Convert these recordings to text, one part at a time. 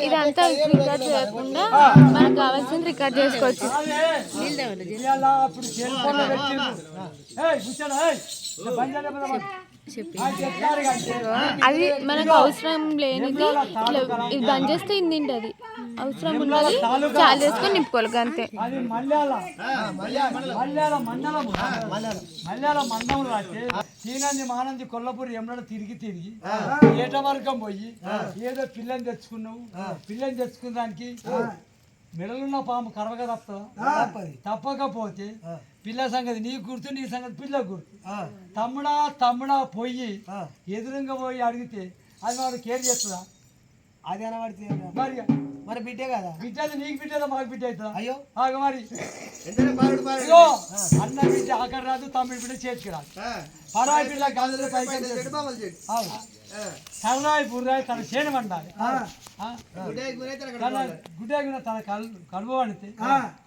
ఇదంతా రికార్డ్ చేయకుండా మనకు కావాల్సింది రికార్డ్ చేసుకోవచ్చు. అది మనకు అవసరం లేనిది ఇట్లా ఇది బంద్ చేస్తే ఇది తింటది, అవసరం ఉన్నది చాలా చేసుకొని నింపుకోవాలి అంతే. సీనాన్ని మానంది కొల్లపూరి ఎమ్మడ తిరిగి ఏట వర్గం పోయి ఏదో పిల్లని తెచ్చుకున్నావు. పిల్లని తెచ్చుకున్న దానికి మెడలున్న పాము కరవగా తప్పకపోతే పిల్ల సంగతి నీ గుర్తు, నీ సంగతి పిల్ల గుర్తు. తమ్ముడా పోయి ఎదురుగా పోయి అడిగితే అది వాడు కేర్ చేస్తుందా? అది అనబడితే మరి బిడ్డే కదా, బిడ్డ నీకు బిడ్డ మాకు బిడ్డ అవుతుందా? అయ్యో ఆగ మరి అన్న బిడ్డ ఆఖరి రాదు, తమ్ముడి బిడ్డ చేతికి రాదు. పరాయి పిల్ల గంజల పైకి సరదాయి బుర్రాయి తన చేను వండాలి. గుడ్డాయి తన కలువ వండితే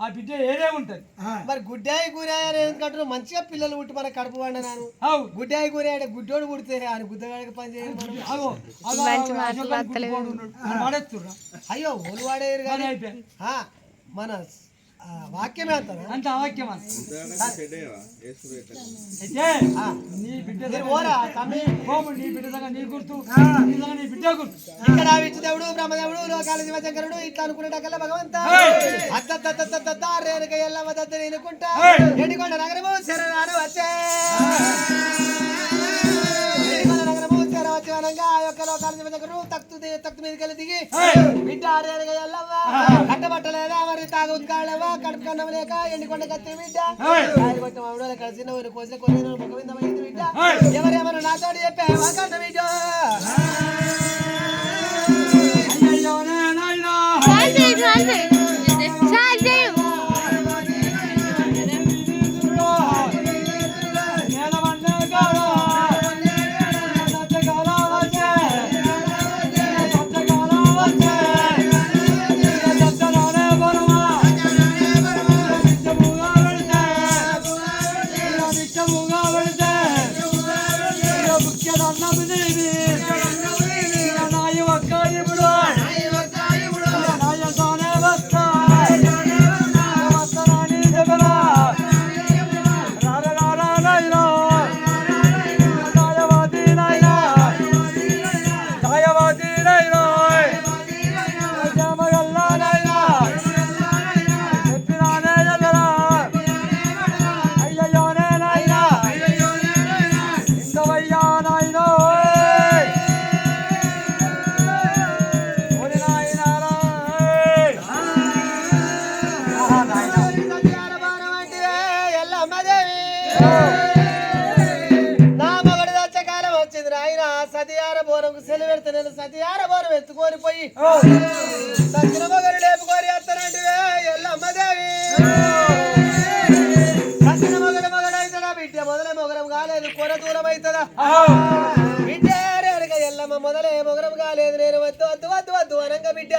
ఆ బిడ్డ ఏదే ఉంటది. మరి గుడ్డాయి గురాయి ఎందుకంటే మంచిగా పిల్లలు పుట్టి మన కడుపు వండినాను. గుడ్డాయి గురాయి గుడ్డోడు పుడితే ఆయన గుద్దగాడికి పని చేయాలి. అయ్యో ఓలు వాడేరు కానీ మన వాక్యమే అంటారా? అంత వాక్యం నీ బిడ్డ నీ గుర్తు, నీ బిడ్డ గుర్తు. ఇక్కడ విష్ణుదేవుడు, బ్రహ్మదేవుడు, లోకాల శివశంకరుడు ఇట్లా అనుకునేటకల్లా భగవంత అత్తరేనుక ఎల్లమ్మ దత్త ఎన్నుకుంటా ఎండికొండ నగరము శరణాన వచ్చే నగరము శర వచ్చేవనంగా ఆ యొక్క లోకాల శివశంకరుడు తక్తు మీదకెళ్ళి దిగి బిడ్డ ఆరేనుక ఎల్లమ్మ కట్టబట్టలేదా మరి తాగు ఉత్కాడవా కడుపు కన్నం లేక ఎండికొండ కత్తి బిడ్డ కలిసిన కోసిన కొన్ని ముఖవిందమైంది బిడ్డ ఎవరేమన్నా నాతో చెప్పే వాకంట బిడ్డ సతియార బోరం ఎత్తుకొని పోయి సచిన మొగరు లేపుకొని ఎత్తనంటే ఎల్లమ్మదేవి సచిన మొగరు కొర దూరం అవుతుందా బిడ్డ రేణుక ఎల్లమ్మ మొదలే మొగరం కాలేదు నేను వద్దు వద్దు వద్దు వద్దు అనంగ బిడ్డ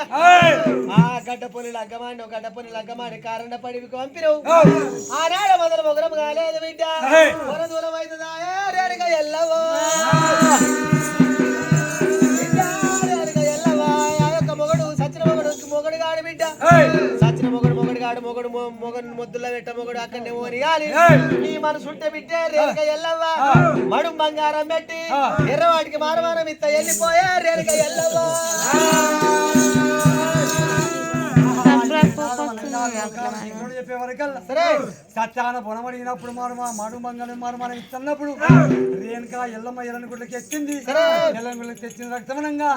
ఆ గడ్డపొని లగ్గమాడి గడ్డపొని లగ్గమాడి కారణ పడికి పంపినవు ఆనాడు మొదలు మొగరం కాలేదు బిడ్డ కొర దూరం అవుతుందా రేణుక ఎల్లమ్మ మొగడు గాడు బిడ్డ సచిన మొగడు గాడు మొగడు మొద్దుల పెట్ట మొగడు అక్కడనే ఓని గాలి నీ మనసుంటే బిడ్డే రేణుక ఎల్లవ్వ మడు బంగారం పెట్టి ఎర్రవాటికి మారమానం ఇత్త వెళ్ళిపోయా రేణుక ఎల్లవ్వ చెప్పేవరకల్లా సరే సత్యాన పొనమడిగినప్పుడు మడు బంగారం మారమానం ఇస్తున్నప్పుడు రేణుక ఎల్లమ్మ ఎల్లనుగుళ్ళకి ఎక్కింది ఎల్లనుగుళ్ళకి తెచ్చిన రక్తమనంగా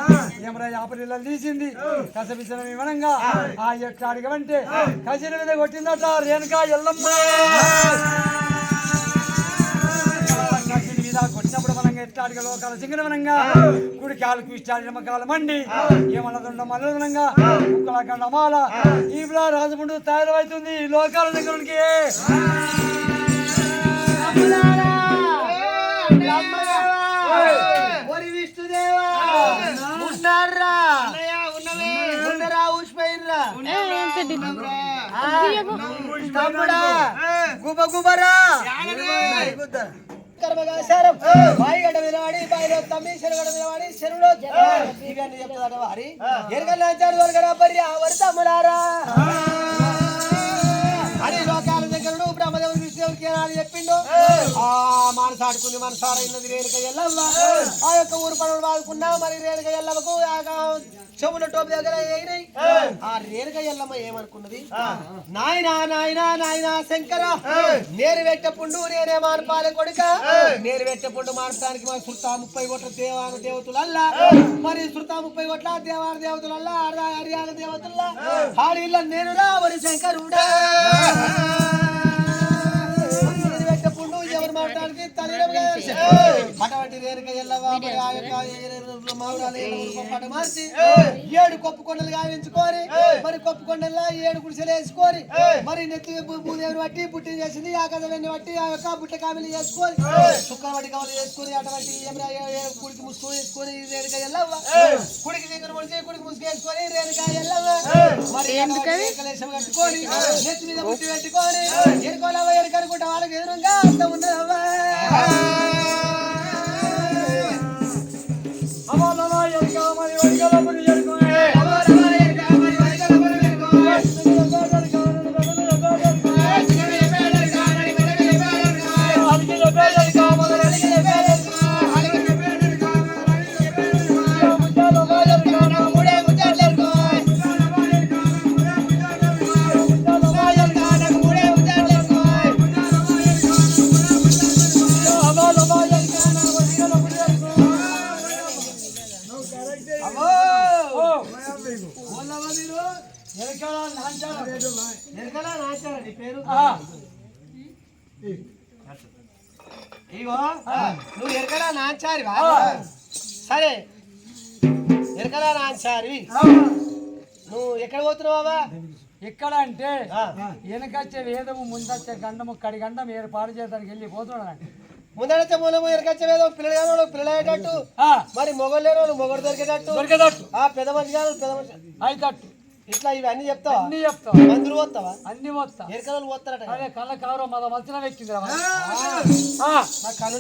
ఏమరా యాపరిల్లు తీసింది కసపిసనం ఇవ్వనంగా ఆ యొక్క అడిగమంటే కసిన మీద కొట్టిందట రేణుక ఎల్లమ్మ కొట్టినప్పుడు మనంగా ఎట్లా అడిగ లోకాల సింగనమనంగా కుడి కాలుకు ఇష్టాడిన కాలం మండి ఏమన్నదుండ మల్లదనంగా కుక్కల కండమాల ఈ రాజముండు తయారవుతుంది లోకాల దగ్గరికి విష్ణుదేవా ఉన్నారా ఊసిపోయినరా తమ్ముడా గుబ గుబరా కర్మగాశారం బాయి గడ్డ వినవాడి బాయిలో తమ్మి చెరుగడ వినవాడి చెరువులో ఇవన్నీ చెప్తాడ వారి ఎరగల్లాచారు వరగరా బర్రి వరి తమ్ముడారా అని లోకాల దగ్గర బ్రహ్మదేవుడు విష్ణుదేవుడికి అని చెప్పిండు ఆ మనసాడుకుంది మనసార ఇన్నది రేణుక ఎల్లమ్మ ఆ యొక్క ఊరు పనులు వాడుకున్నా మరి రేణుక ఎల్లమ్మకు చెవుల టోపి దగ్గర అయినాయి ఆ రేణుక ఎల్లమ్మ ఏమనుకున్నది నాయనా నాయనా నాయనా శంకర నేను పెట్టపుండు నేనే మానపాలే కొడుక నేను పెట్టపుండు మానటానికి మన సుల్తా 30 కోట్ల దేవాను దేవతలల్లా మరి సుల్తా 30 కోట్ల దేవాను దేవతలల్లా హరియాణ దేవతల్లా హాడిల్ల నేను రావరి శంకరుడా పెట్టపుండు ఎవరు మానటానికి తల్లిదండ్రులు అటువంటి రేణుక ఎల్లమ్మ మరి ఆ యొక్క మావురాలు మార్చి 7 కొప్పు కొండలు గావించుకొని మరి కొప్పు కొండల్లో 7 గుడిసెలు వేసుకొని మరి నెత్తి భూదేవిని బట్టి పుట్టి చేసింది ఆ కథవన్నీ బట్టి ఆ యొక్క బుట్ట కామిలి చేసుకొని చుక్కల బట్టి కవలు చేసుకొని అటువంటి కుడికి ముసుగు వేసుకొని రేణుక ఎల్లవ్వ కుడికి దిగులు ముడిచి కుడికి ముసుగు వేసుకొని రేణుక ఎల్లవ్వ మరి కలేశం కట్టుకొని నెత్తి మీద బుట్టి పెట్టుకొని ఎరుకోలవ్వ ఎరుకనుకుంటా వాళ్ళకి ఎదురుగా అంత ఉన్నదవ్వా నువ్వు ఎరకలా నాంచారి సరే ఎరకలా నాంచారి నువ్వు ఎక్కడ పోతున్నావా ఎక్కడ అంటే వెనకచ్చే వేదము ముందచ్చే గండము కడి గండం ఏర్పాటు చేయడానికి వెళ్ళి పోతున్నాడు ముందడచ్చే మూలము ఎరకచ్చే వేదం పిల్లలు పిల్లయ్యేటట్టు మరి మొగలు లేని వాళ్ళు మొగడు దొరికేటట్టు ఆ పెద్ద మనిషి కాదు పెద్ద మనిషి అయితట్టు ఇట్లా ఇవన్నీ చెప్తావా అన్ని చెప్తావా మందులు పోతావా అన్ని పోతా ఎరకలు పోతారట అదే కళ్ళ కవరం మన మధ్యలో ఎక్కింది నా కళ్ళు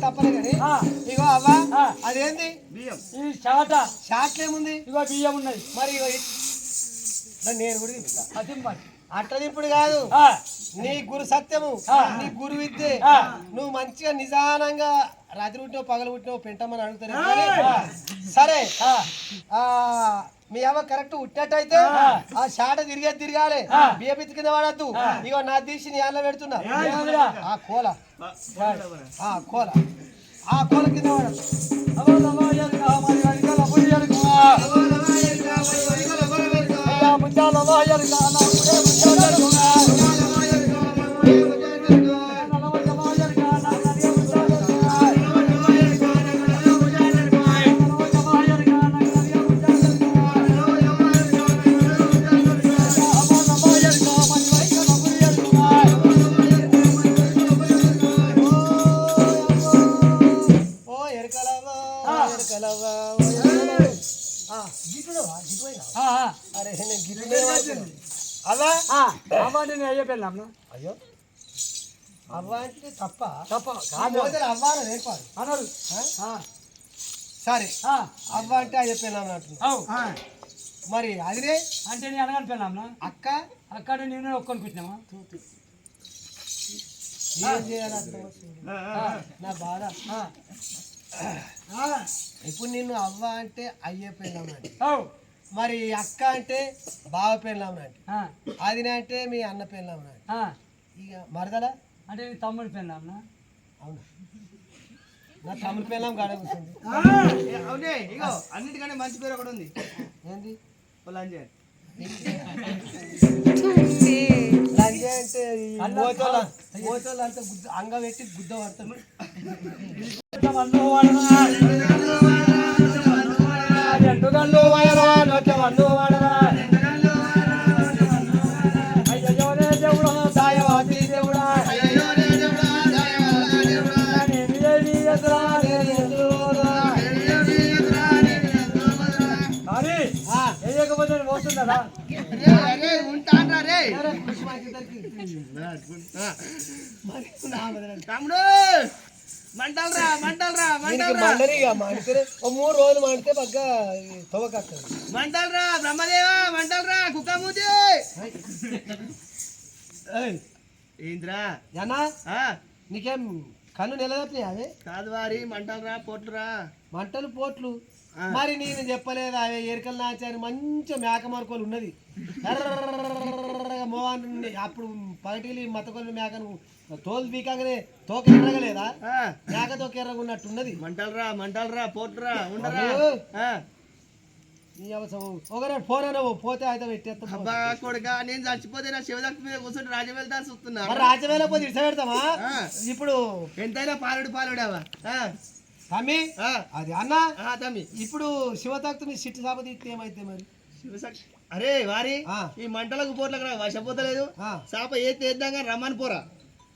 తప్పలే కానీ ఇగో అవ్వా అదేంది బియ్యం ఈ షాట్ ఏముంది ఇగో బియ్యం ఉన్నది మరి నేను కూడా తింటా అట్లా దింపుడు కాదు నీ గురు సత్యము నీ గురు విద్య నువ్వు మంచిగా నిదానంగా రాత్రి పుట్టినావు పగలు పుట్టినావు పెంటమని అడుగుతాను సరే మీ అవ్వ కరెక్ట్ ఉట్టేటైతే ఆ షాట తిరగాలి బియ్యపిత్తి కింద వాడద్దు ఇగో నా తీసి నీ అన్న పెడుతున్నా ఆ కోల కింద వాడద్దు అవ్వా అవ్వ నేను అయ్యే పెళ్ళాం అయ్యో అవ్వ అంటే తప్ప తప్ప కాదు అవ్వాలో నేర్పాలి అన్నారు సరే అవ్వ అంటే అయ్యపోయినాం అంటున్నా మరి అదినే అంటే నేను అనగాని పెళ్ళాంనా అక్క అక్కడ నేను ఒక్కొని కూర్చున్నామా ఏం చేయాలి అర్థం నా బాధ ఇప్పుడు నిన్ను అవ్వ అంటే అయ్యే పెళ్ళామనండి మరి అక్క అంటే బావ పెళ్ళామనండి అదినే అంటే మీ అన్న పెళ్ళామనండి ఇక మరదలా అంటే తమ్ముడు పెళ్ళాంనా అవునా నా తమ్ముడు పెళ్ళాం గాడ కూర్చుంది అవునే ఇగో అన్నిటికంటే మంచి పేరు ఒకటి ఉంది ఏంది లంజే లంజే అంటే ఓచోళ్ళు అంతా అంగ పెట్టి గుద్ద పడతారు ఎండుగల్లు వయరా నొచ్చవన్ను వాడరా అయ్యో రే దేవుడా సాయవాసి దేవుడా ఉంటాన్రా రే తమ్ముడు మంటలరా మంటలరా మంటలరా మండరిగా మాడితే 3 రోజులు మాడితే బాగా తవ్వకత్తది మంటలరా బ్రహ్మదేవా మంటలరా కుక్కమూతి ఏంద్రా జనా నీకేం కన్ను నిలదట్లే అదే కాదు వారి మంటలరా పోట్లురా మంటలు పోట్లు మరి నేను చెప్పలేదు అవే ఎరకలు నాచారు మంచిగా మేక మరకోలు ఉన్నది మోహన్ అప్పుడు పగటిలి మతకొల్లు మేకను తోలు పీకాగానే తోక ఎర్రగలేదా మేక తోక ఎర్రగా ఉన్నట్టున్నది మంటలరా పోట్లురా ఉండరా ఒకరే ఫోన్ అనవు పోతే అయితే పెట్టేస్తా అబ్బా కొడుక నేను చచ్చిపోతే నా శివదక్తి మీద కూర్చొని రాజవేళ్తా చూస్తున్నా రాజవేళ పోతే ఇట్లా పెడతామా ఇప్పుడు ఎంతైనా పాలుడావా తమ్మి అది అన్న తమ్మి ఇప్పుడు శివతక్తు మీ సిట్టి సాప తీస్తే ఏమైతే మరి శివశక్తి అరే వారి ఈ మంటలకు పోట్లకు రా వశపోతలేదు సాప ఏ తెద్దాం కానీ రమ్మని పోరా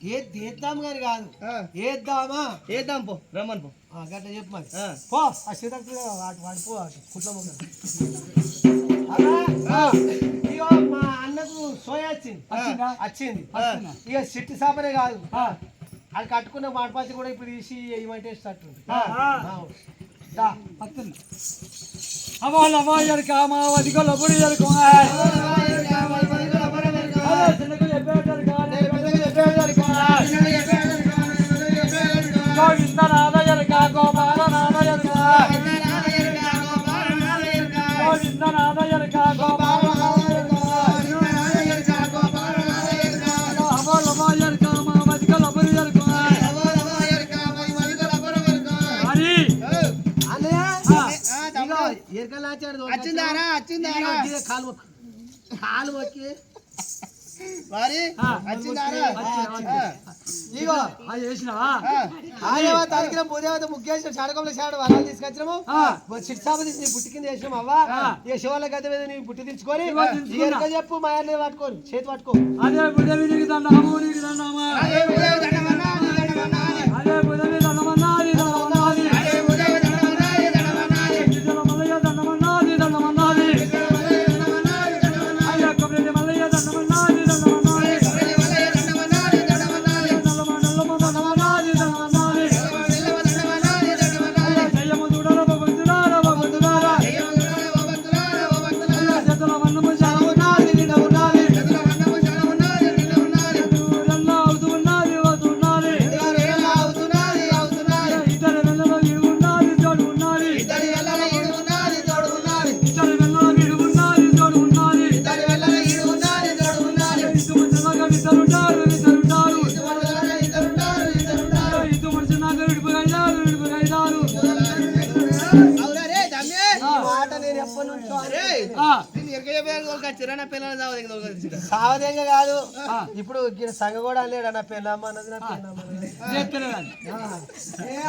ఏ తీద్దాం కానీ కాదు ఏద్దామా ఏద్దాం పో రమ్మని పో గట్ట చెప్పు మరి పో ఆ శివతక్తు వాడిపో కుట్ల ఇగో మా అన్నకు సోయా వచ్చింది ఇక సిట్టి సాపనే కాదు అది కట్టుకున్న మాటపాచి కూడా ఇప్పుడు తీసి ఏమంటే ఇష్టట్టుంది కాలు మొక్కి వారి వచ్చిందారా ఇగో అది చేసినావా ఆయా తారీఖున భూదేవత ముఖ్యేసిన షాడకంలో షాడు వరాలు తీసుకొచ్చినాము చిట్సాప తీసి నీ పుట్టి కింద వేసినాం అవ్వ ఇక శివాల గత మీద నీ పుట్టి దించుకొని ఎరుక చెప్పు మా అన్న పట్టుకోరు చేతి పట్టుకో అదే బుధవి నీకు దండము నీకు దండమా అదే బుధవి దండమన్నాది దండమన్నాది మల్లయ్య దండమన్నాది దండమన్నాది అయ్య కబలి మల్లయ్య దండమన్నాది దండమన్నాది నల్లమ దండమన్నాది దండమన్నాది జయము చూడర భగవంతుడారా భగవంతుడారా జతల వన్నము శానమున్నాది నిండ ఉన్నది అవుతున్నది అవుతున్నది ఇద్దరు వెళ్ళలో ఇడు ఉన్నది తోడు ఉన్నది ఇద్దరు వెళ్ళలో ఇడు ఉన్నది తోడు ఉన్నది ఇటు మనుషులాగా ఇద్దరుంటారు ఇటు మనుషులాగా విడిపోయినారు మాట నేను ఎప్పటి నుంచో సావదేంగా కాదు ఇప్పుడు సంగ కూడా లేడు నా పెళ్ళమ్మ అన్నది నా పెళ్ళమ్మ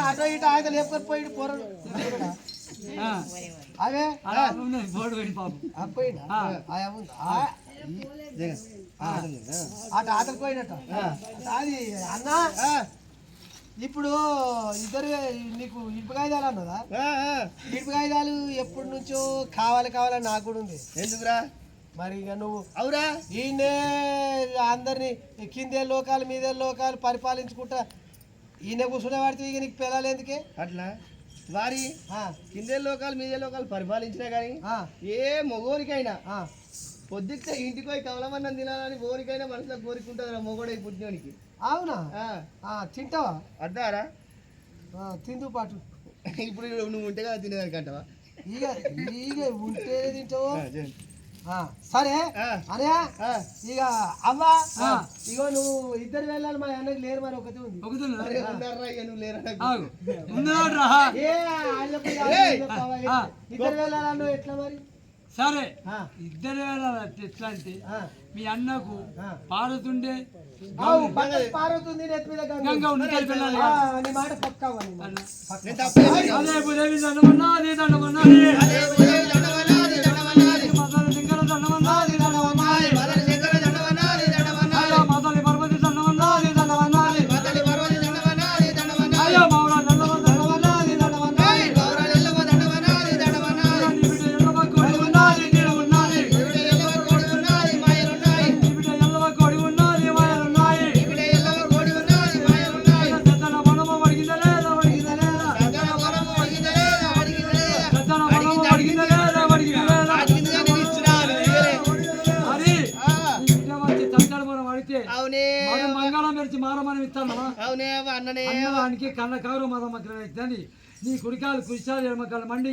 అటో ఇటు ఆయన లేకపోతే పోయి పొరడు అవే పోయింది అటు ఆతలు పోయినట్ట అది అన్న ఇప్పుడు ఇద్దరు నీకు ఇటుపు కాగితాలు అన్నదా ఇటుపు కాగితాలు ఎప్పటి నుంచో కావాలని నాకు కూడా ఉంది ఎందుకురా మరి ఇక నువ్వు అవురా ఈయనే అందరినీ కిందే లోకాలు మీదే లోకాలు పరిపాలించుకుంటా ఈయన కూర్చునే వాడితే ఇక నీకు పిల్లలు ఎందుకే అట్లా వారి కిందే లోకాలు మీదే లోకాలు పరిపాలించినా కానీ ఏ మొగోనికైనా పొద్దుతే ఇంటికి పోయి కవలమన్నం తినాలని ఓనికైనా మనసులో కోరికుంటుంది మొగోడై పుట్టినోనికి. అవునా తింటావా? అద్దారా తిందు పాటు. ఇప్పుడు నువ్వు ఉంటే కదా తినేదానికి అంటావా? ఇక ఇక ఉంటే తింటావు. సరే అనయా ఇక అవ్వా ఇగో నువ్వు ఇద్దరు వెళ్ళాలి. మా అన్నకి లేరు మరి ఒకటి ఉంది. నువ్వు లేరా ఇద్దరు వెళ్ళాలన్నావు ఎట్లా మరి? సరే ఇద్దరు ఎట్లా అంటే మీ అన్నకు పారుతుండే పారుతుంది నెత్తి మీద గంగ ఉంటుంది పిల్లలు నీ మాట పక్కావు. అదే భూదేవి దండమన్నది దండమన్నది మదల శంకర దండమన్నది దండమన్నది అయ్యో మదలి పర్వతి దండమన్నది దండమన్నది అయ్యో మౌరా దండమన్నది దండమన్నది కోడి ఉన్నది నీడ ఉన్నది ఎల్లవ కోడి ఉన్నది మాయలున్నాయి పెద్దల మనము వడిగిందలేదా వడిగిందలేదా పెద్దల మనము వడిగిందలేదా వడిగిందలేదా మరి ఈ బిడ్డ వచ్చి తట్టడు మనం అడిగితే మనం మంగళం పెరిచి మారమని ఇస్తామా? అన్నదానికి కన్న కారు మదమగ్రం అవుతుంది. నీ కుడికాలు కురిశాలు ఎడమకాలు మండి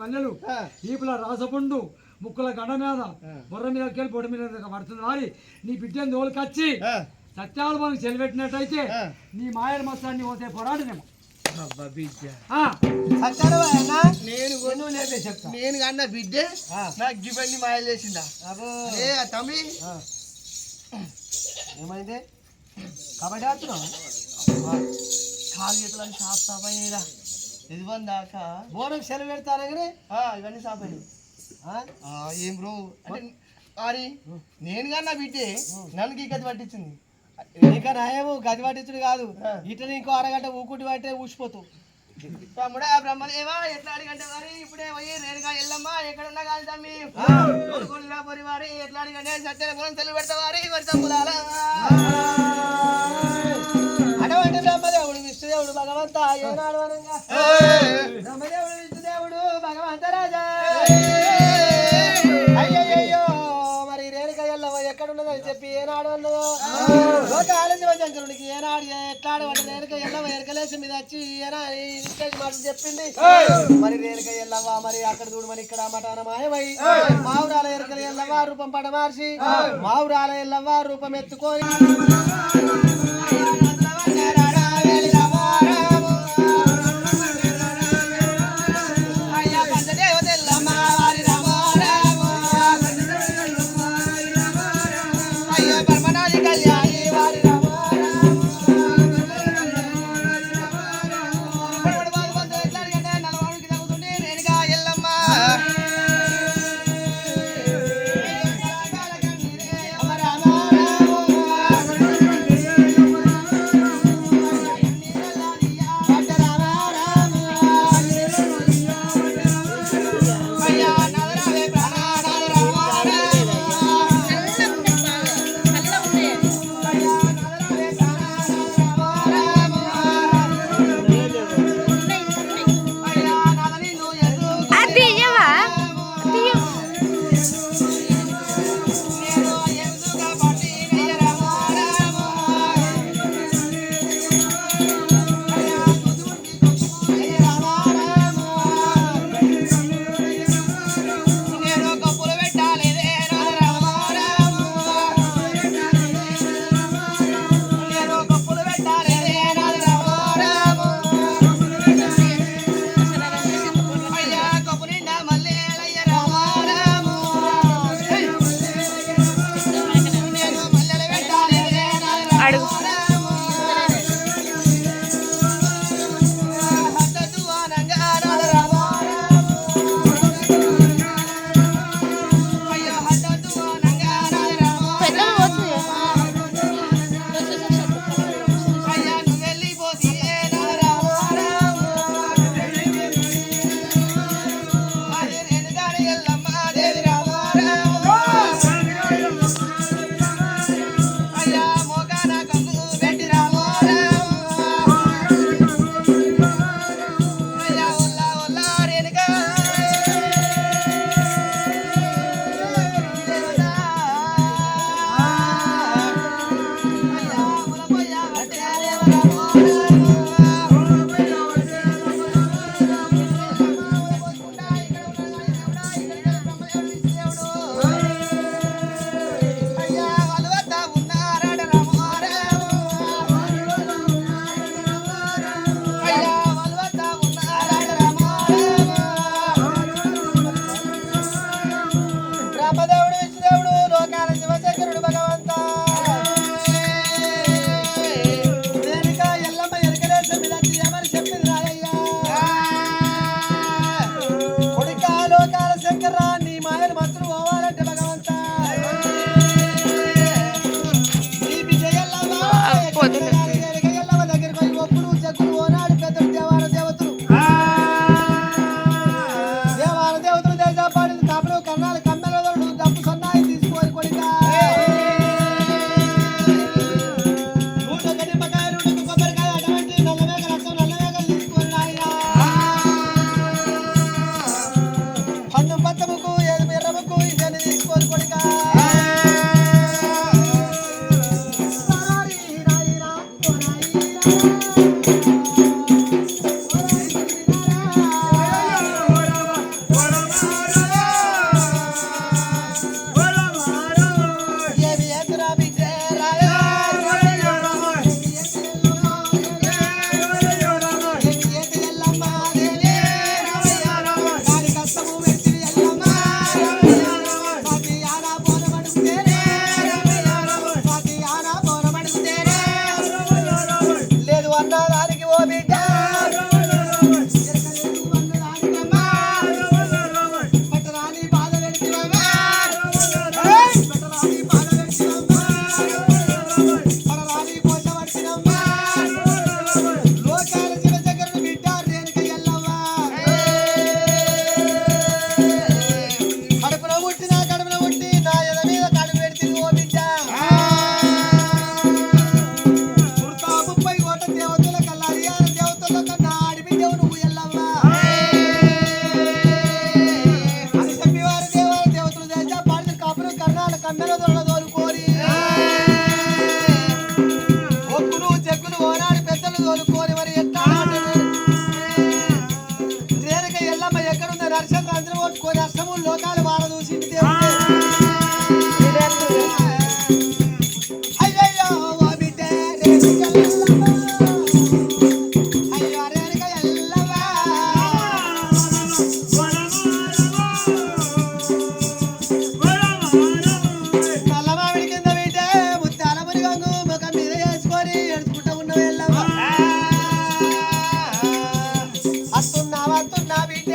మల్లెలు ఈపుల రాసపుండు ముక్కుల గండ మీద బొర్ర మీద వెళ్ళి బొడ్డ మీద పడుతుంది. మరి నీ బిడ్డను దోలుకొచ్చి సత్యాలు మనకు చెలిపెట్టినట్టయితే నీ మాయల మొత్తాన్ని పోతే పోరాడనేమో. నేను కన్నా బిడ్డే నాకు గివన్నీ మాయలు చేసిందా? తమ్మి ఏమైంది? కబడ్డీ ఆడుతున్నావా? కాలు చేతులని సాఫ్ సాఫ్ అయినా ఇది దాకా బోనం సెలవు పెడతారా కానీ ఇవన్నీ సాఫ్ అయినాయి. ఏం బ్రో అంటే వారి నేను కన్నా బిడ్డే నన్ను గది పట్టించింది. ఇంకా నయము గది పట్టించుడు కాదు, ఇట్లా ఇంకో అరగంట ఊకుటి పట్టే ఊసిపోతావు. తమ్ముడా బ్రహ్మదేవా ఎట్లా అడిగంటే వారి ఇప్పుడే పోయి రేణుగా ఎల్లమ్మా ఎక్కడున్నా కాదు తమ్మి పొరి వారి ఎట్లా అడిగంటే సత్యాల గుణం తెలుగు పెడతా వారి వరి తమ్ములాల అటువంటి బ్రహ్మదేవుడు విష్ణుదేవుడు భగవంత ఏనాడు అనంగా బ్రహ్మదేవుడు విష్ణుదేవుడు భగవంత రాజా. అయ్యయ్యో మరి రేణుక ఎల్లమ్మ ఎక్కడున్నదని చెప్పి ఏనాడు అన్నదో లోకాల శివశంకరుడికి ఏనాడు ఎట్లాడు అంటే రేణుక ఎల్లమ్మ ఎరకలేసి మీద వచ్చి మాటలు చెప్పింది. మరి రేణుక ఎల్లవ్వ మరి అక్కడ చూడు మరి ఇక్కడ మటాన మాయమై మావురాల ఎరకల ఎల్లవ్వ రూపం పడమార్చి మావురాల ఎల్లవ్వ రూపం ఎత్తుకొని ఎల్లమ్మ దగ్గరికి పోయి ఒప్పుడు చెక్కులు ఓనాడు పెద్ద దేవాల దేవతలు దేశపాడింది కాపులు కన్నాలు కమ్మెలదోడు డబ్బు సన్నాయి తీసుకొని కొడుక నూట గడిపకాయ నూట కొబ్బరికాయ అటువంటి నల్లమేక రక్తం నల్లమేకలు తీసుకొని ఆయన పన్ను పచ్చముకు ఎర్రముకు ఇవన్నీ తీసుకొని కొడుక లోకాలు వాడ చూసి అయ్యో ఓ బిడ్డ అయ్యో రేణుక ఎల్లమ్మ నల్లమావిడి కింద బిడ్డ ముత్తాల మునిగంగు ముఖం మీద వేసుకొని ఎడుచుకుంటూ ఉన్న ఎల్లమ్మ వస్తున్నా బిడ్డ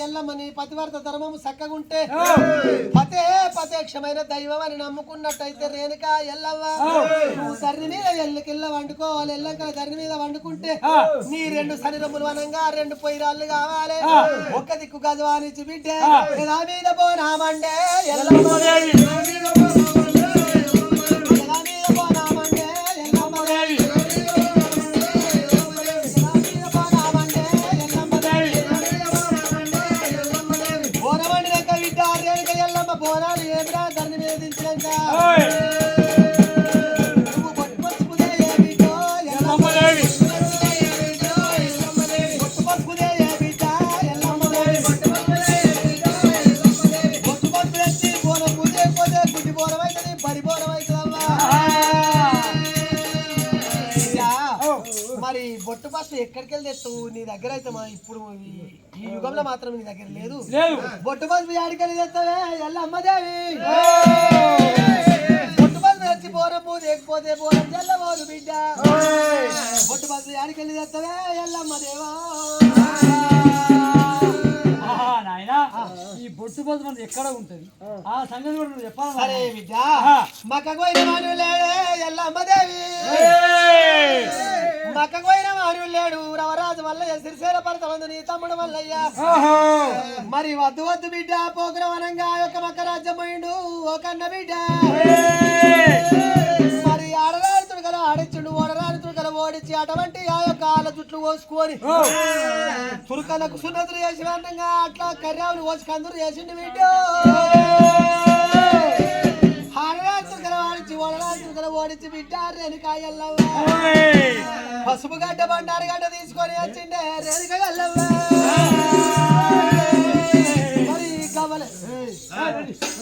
ఎల్లమ్మని పతివర్త ధర్మము చక్కగుంటే పతే పతేక్షమైన దైవం అని నమ్ముకున్నట్టయితే రేణుక ఎల్లవ్వ నువ్వు ధర్ని మీద ఎల్లకిల్ల వండుకోవాలి ఎల్లంక ధర్ని మీద వండుకుంటే నీ 2 శరీరములు వనంగా 2 పొయ్యిరాళ్ళు కావాలి ఒక్క దిక్కు గజవానిచ్చి బిడ్డ నా మీద పోనామండే ఎల్లమ్మ బోనాలు ఏమిరా ధర్ని మీద దించినాక నువ్వు పట్టుపచ్చుకునే ఏమిటో ఎల్లమ్మదేవి పట్టుపచ్చుకునే ఏమిటా ఎల్లమ్మదేవి పట్టుపచ్చులు ఎత్తి బోనం పూజే పోతే గుడ్డి బోనం అవుతుంది బరి బోనం అవుతుందమ్మా మరి బొట్టు పసుపు ఎక్కడికి వెళ్ళి తెస్తావు నీ దగ్గర అయితే మా ఇప్పుడు ఈ యుగంలో మాత్రం నీ దగ్గర లేదు బొట్టు పసుపు ఆడికెళ్ళి తెస్తావే ఎల్లమ్మదేవి బొట్టు పసుపు తెచ్చి బోరం పూజ ఎక్కిపోతే బోరం తెల్లబోదు బిడ్డ బొట్టు పసుపు ఆడికెళ్ళి తెస్తావే ఎల్లమ్మదేవా ఈ బొట్టు పసుపు మనది ఎక్కడ ఉంటది ఆ సంగతి కూడా నువ్వు చెప్పాలి సరే బిడ్డ మక్కకోయిన మాను లేడే ఎల్లమ్మదేవి మక్కకోయిన మాను లేడు రవరాజు వల్లయ్య సిరిసేల పడతమందు నీ తమ్ముడు వల్లయ్య మరి వద్దు వద్దు బిడ్డ పోకురవనంగా యొక్క మక్క రాజ్యం పోయిండు ఓ కన్న బిడ్డ మరి ఆడరాని తుడకల ఆడిచ్చుండు ఓడరాని తుడకల ఓడించి అటువంటి ఆ యొక్క ఆల జుట్లు కోసుకొని తురకలకు సున్నతులు చేసి వెంటగా అట్లా కర్యావులు కోసి కందులు చేసిండు బిడ్డ ఆడరాని తుడకల ఆడిచ్చి ఓడరాని తుడకల ఓడించి బిడ్డ రేణుకాయల్లవ్వ పసుపు గడ్డ బండారు గడ్డ తీసుకొని వచ్చిండే రేణుకాయల్లవ్వ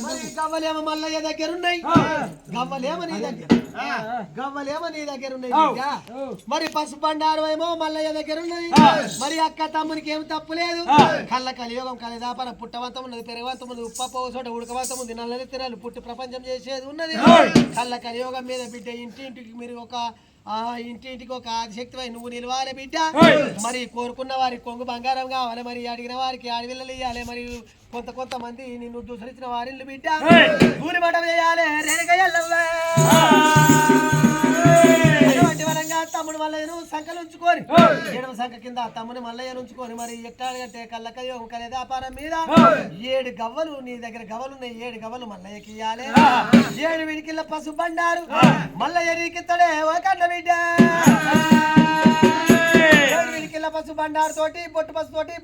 మరి గవ్వలేమో మల్లయ్య దగ్గర ఉన్నాయి గవ్వలేమో నీ దగ్గర ఉన్నాయి మరి పసుపు బండారు ఏమో మల్లయ్య దగ్గర ఉన్నది మరి అక్క తమ్మునికి ఏం తప్పు లేదు కళ్ళ కలియోగం కలిదాపన పుట్టవంతం ఉన్నది పెరగవంతం ఉన్నది ఉప్ప పోసోట ఉడకవంతం ఉంది నల్లని తినాలి పుట్టి ప్రపంచం చేసేది ఉన్నది కళ్ళ కలియోగం మీద బిడ్డ ఇంటింటికి మీరు ఒక ఇంటింటికి ఒక ఆదిశక్తిపై నువ్వు నిలవాలి బిడ్డ మరి కోరుకున్న వారికి కొంగు బంగారం కావాలి మరి అడిగిన వారికి ఆడవిల్లలు ఇవ్వాలి మరి కొంతమంది నిన్ను దూసరించిన వారిల్లు బిడ్డ దూరి మఠం వేయాలి అటువంటి వరంగా తమ్ముడు మల్లయ్యను సంకలు ఉంచుకొని ఎడమ సంఖ కింద తమ్ముని మల్లయ్యను ఉంచుకొని మరి ఎట్టాడంటే కళ్ళకయ్యో కలే వ్యాపారం మీద 7 గవ్వలు నీ దగ్గర గవ్వలు ఉన్నాయి 7 గవ్వలు మల్లయ్యకి ఇయ్యాలి 7 విడికిళ్ళ పసుపు బండారు మల్లయ్య రీకిత్తడే ఓ కన్న బిడ్డ విడికిళ్ళ పసుపు బండారు తోటి బొట్టు పసుపు తోటి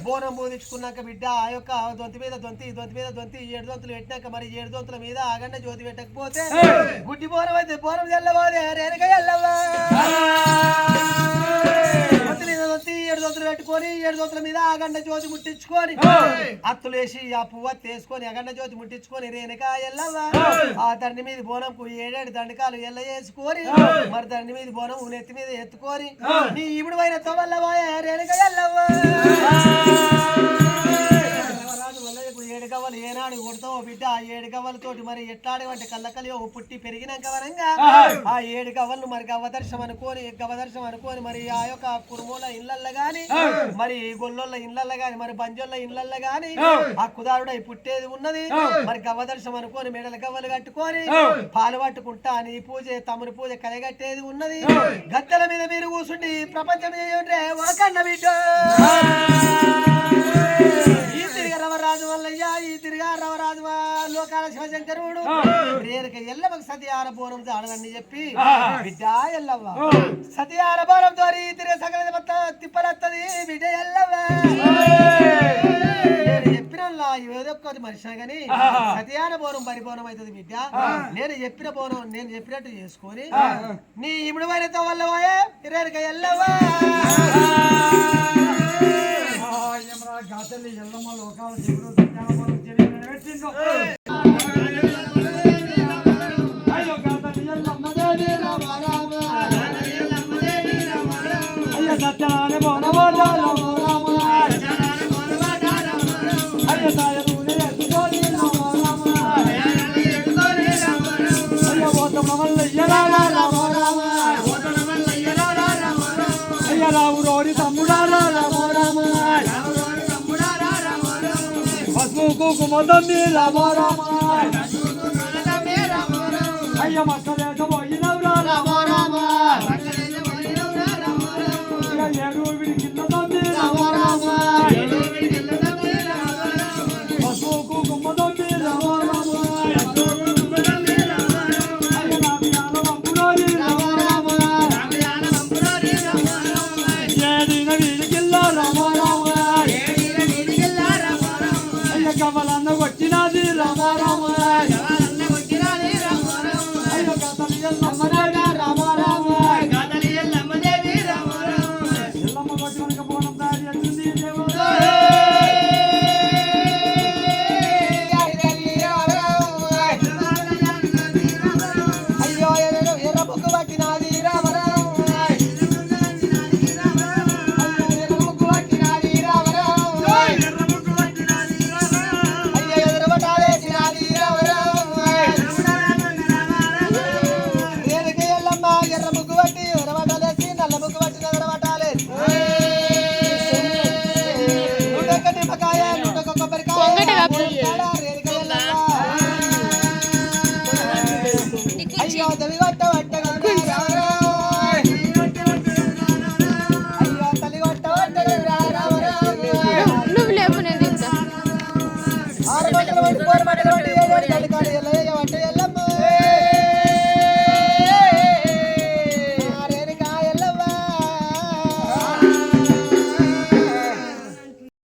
బోనం పూదించుకున్నాక బిడ్డ ఆ యొక్క దొంతి మీద దొంతి 7 దొంతులు పెట్టినాక మరి 7 దొంతుల మీద ఆగండ జ్యోతి పెట్టకపోతే గుడ్డి బోనం అయితే బోనం తెల్లవాదే రేణుక ఎల్లవ్వ 7 దొంతులు పెట్టుకొని 7 దొంతుల మీద అగండ జ్యోతి ముట్టించుకొని అత్తులేసి ఆ పువ్వు తీసుకొని అగండ జ్యోతి ముట్టించుకొని రేణుక ఎల్లవ్వ ఆ దండి మీద బోనంకు 7 దండకాలు ఎల్ల వేసుకొని మరి దండి మీద బోనం నెత్తి మీద ఎత్తుకొని నీ ఇప్పుడు పైన తోవల్ల పోయే రేణుక ఎల్లవ్వ 7 గవ్వలు ఏనాడు కొడతావు బిడ్డ 7 గవ్వలతోటి మరి ఎట్లాడేవంటే కళ్ళకలి పుట్టి పెరిగినాక వరంగా ఆ 7 గవ్వలను మరి గవ్వదర్శనం అనుకోని మరి ఆ యొక్క కురుమూల ఇళ్ళల్లో గాని మరి గొల్లోళ్ళ ఇళ్ళల్లో గాని మరి బంజోళ్ళ ఇళ్ళల్లో గాని ఆ కుదారుడై పుట్టేది ఉన్నది మరి గవ్వదర్శనం అనుకోని మెడల గవ్వలు కట్టుకొని పాలు పట్టుకుంటా నీ పూజ తమ్ముని పూజ కలగట్టేది ఉన్నది గద్దెల మీద మీరు కూర్చుండి ప్రపంచం చేయండి ఒకన్న బిడ్డ రవరాజు వల్లయ్య ఈ తిరిగా రవరాజు లోకాల శివశంకరుడు రేరుక ఎల్లమ్మకి సతియార బోనం ఆడదని చెప్పి బిడ్డ ఎల్లవ్వ సతియార బోనం తోరి తిరిగే సకల తిప్పలత్తది బిడ్డ ఎల్లవ్వ చెప్పిన ఏదొక్కది మనిషినా గాని సతియార బోనం పరిబోనం అవుతుంది బిడ్డ నేను చెప్పిన బోనం నేను చెప్పినట్టు చేసుకొని నీ ఇప్పుడు వైరతో వల్ల పోయే రేరుక ఎల్లవ్వ గాతల్లి ఎల్లమ్మ లోకాల దేవుడు సత్యానపరం పెట్టిందో అయ్యో గాతల్లి ఎల్లమ్మ దేవి రామ రామ అయ్యో సత్యాన బోనవాడ రామ రామ అయ్యో సాయరుని ఎత్తుకొని రామ రామ అయ్యో ఓటమ వల్లయ్య రామ రామ అయ్యో రావు రోడి తమ్ముడా రామ రామ మొదటి రామ రామ అయ్య మస్తు